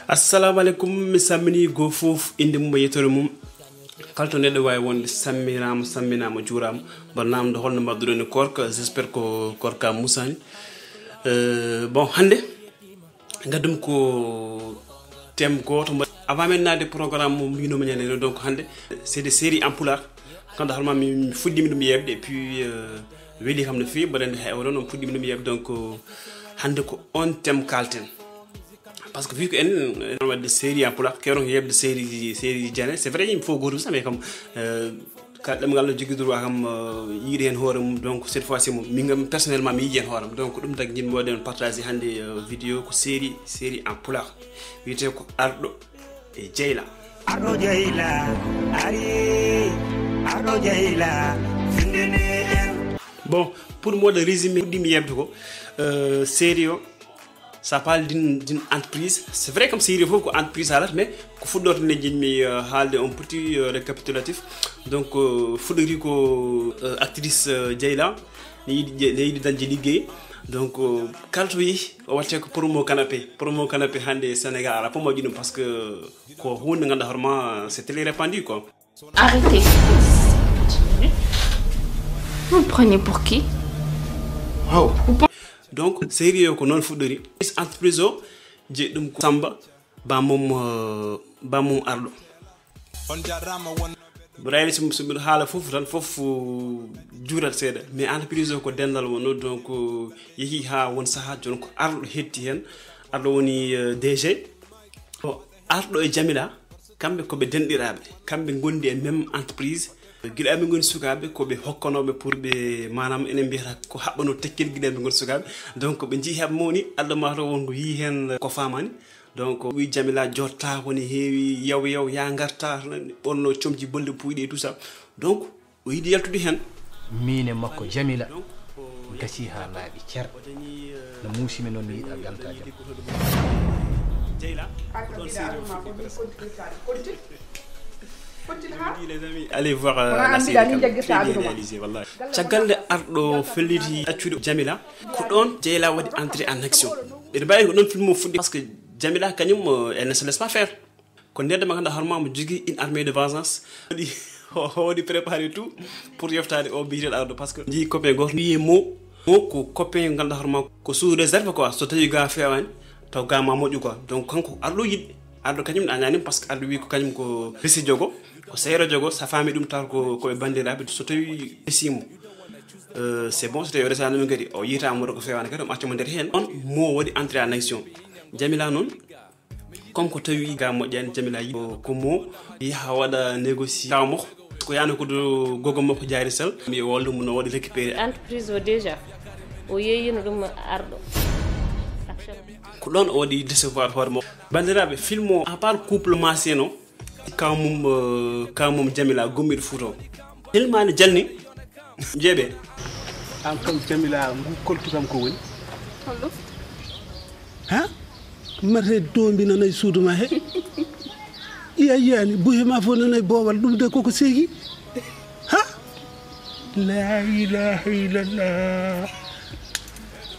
Assalamu alaikum, mi sammini go fof inde mum yetore mum kalto neddo way wonde samminama juram barnam do holno maddudo ni korka j'espère ko korka musani bon hande gadum ko tem goto avant men nade programme mo mbino nyane donc hande c'est des séries en pulaar quand harma mi fuddimi dum yebde et puis weli xam na fi balende hay won on fuddimi dum yebde donc hande ko on tem kalten parce que vu que on a des séries en pulaar kéron yebde série jane c'est vrai il faut goto ça mais comme kadam ngal jigi droit kam yiri hen horam donc cette fois-ci mi ngam personnellement mi yiji hen horam donc dum tag jinn woden partager hande vidéo ko série en pulaar wité ko ardo e jeyla ardo jeyla ari ardo jeyla findene bon pour moi de résumer dimi yebde ko série ça parle d'une entreprise. C'est vrai comme si il faut qu'une entreprise arrête, mais il faut d'autres mais un petit récapitulatif. Donc, il faudrait que l'actrice Jayla, il dans Jeli donc quand oui, on va checker pour mon canapé hande Sénégal, pour moi parce que c'est très répandu quoi. Arrêtez. Vous me prenez pour qui? Wow. Donc sérieux ko non fudori entreprise o je dum samba ba mom ardo brayni sum hala fofu tan fofu jurat seda mais entreprise o ko dendal wono donc yehi ha won saha jon ko ardo hetti hen ardo woni DG o ardo e Jamila kambe ko be dendirabe kambe gondi e même entreprise gidabe ngoni sukabe ko be hokkonobe pour be manam enen biata ko habbano tekkel gidabe ngoni sukabe donc be ji heb moni addo ma to wongo yi hen ko famani donc wi Jamila jotta woni heewi yaw ya garta bonno comji bolde puyde tout ça donc o yidi yaltude hen mine makko Jamila gasi ha laabi cer no musimi non yida ganta jam Jeyla allez voir la série réalisée wallahi chagalde ardo felliti accude Jamila ko don Jeyla wadi entrer en action et bayi ko don film fuddi parce que Jamila kanyum elle ne se laisse pas faire ko nedde ma ganda harma mo jogi une armée de vengeance di préparer tout pour yoftade o bitel ardo parce que ji copain go ni mo ko copain ganda harma ko sous réserve quoi so tawi ga fewani taw ga ma moju quoi donc kanko ardo yid ardo kanyum anani parce que ardo wi ko kanyum ko besi jogo ko seyro jogo sa fami dum tar ko be bandirabe so tawi besimo c'est bon c'était resana mi gadi o yita mo ko fewana kadi acci mo der hen on mo wadi entrer en action Jamila non comme ko tawi ga mo jani Jamila yi ko mo yi ha wada négocier mo ko yana ko do gogo mo ko jaari sel mi woldo mo no wadi récupérer entreprise o déjà o yeyino dum ardo ko don o wadi décevoir hormo bandirabe film à part couple maseno kamum Jamila gomir futo ilmani jalni jebe an kam Jamila ngu koltu kam ko woni hollo ha mate dombi nanay suduma he yani buhe ma fo nanay bowal dum de koko segi ha la ilaha illallah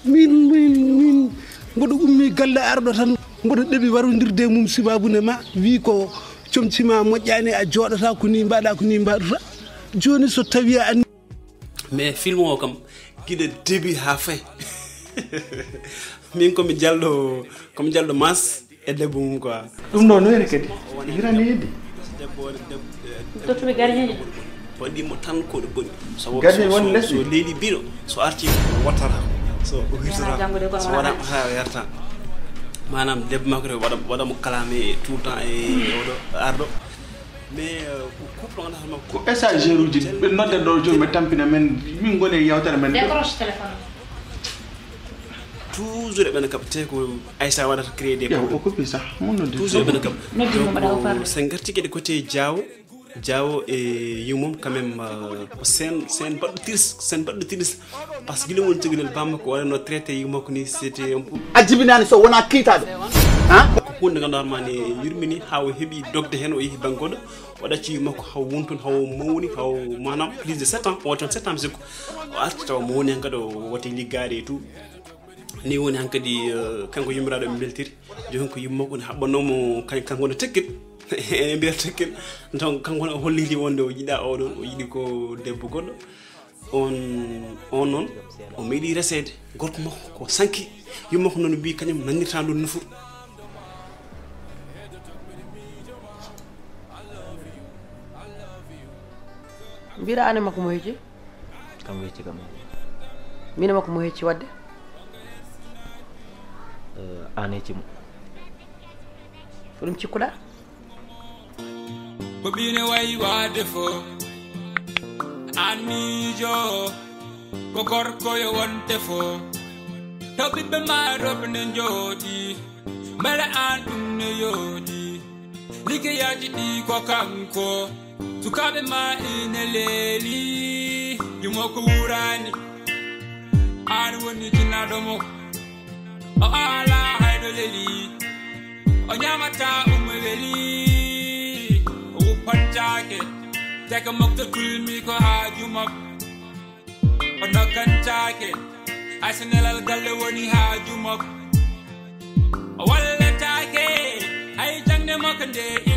min ngodo ummi galle ardo tan ngodo debi warondirde mum sibabune ma wi ko comcima moƴƴani a jooɗata ko ni mbaɗa ko ni mbaɗata joni so tawi an mais film o kam guiɗe début ha fay min komi jalɗo mas e debbo mum quoi ɗum ɗo noyne kadi hirani yedde tottuɓe gardien waɗimo tan koɗo boni so leydi bino so arti wattata so o hirtata so waɗa ha yarta manam debbo makko wada mo kalame tout le temps e odo ardo mais couple ngana harma ko messager uji be nodde do joni me tampina men min gone yawtare men décroche téléphone toujours ben capté ko Aïssa wada créer des problèmes o ko ça mon nodde toujours ben cap c'est ngarti ke de côté Diawo et yumum quand même sen baddo tiris parce que limon tugilel bamma ko wala no traité yumako ni c'était un peu ajibinani so wona kitade hein hunde ganduɗa mani yurmini haw heeɓi dogde hen o yeehi banggoɗo o ɗacci makko haw wonton haw mawni haw manam plus de 7 ans o waɗi toon 7 ans sikku o arti taw mo woni hen kadi o wati liggade e tout ni woni han kadi kanko yummiraɗo ɓe beltiri joni ko yummakko ne haɓɓanomo kanko ne tekkit e mbiyata tekkit donc kanko ne o holliti wonde o yiɗa oɗon o yiɗi ko debbo goɗɗo on noon o meeɗi resede gorko makko ko sanki yummakko noon mbi kañum nannirta ɗum nufur mbiɗa ane makko mo hecci kam wecci kam mine makko mo hecci wadde an hecci mo ko ɗum cikkuɗa ko ɓine wayi wade fo an miijo ko gorko yo wonte fo to ɓiɓɓe ma robne jooɗi mbele an ɗum ne yooɗi liggeyaji ɗi ko kanko sukaɓe ma ine leeli yumo ko wurani an woni jinnaɗomo o ala hayɗo leli o ñamata umo weli o wuppantake teka mokto tulmi ko haajumok o noggantake ay so nelal galle woni haajumok o walletake ay jangde makko nde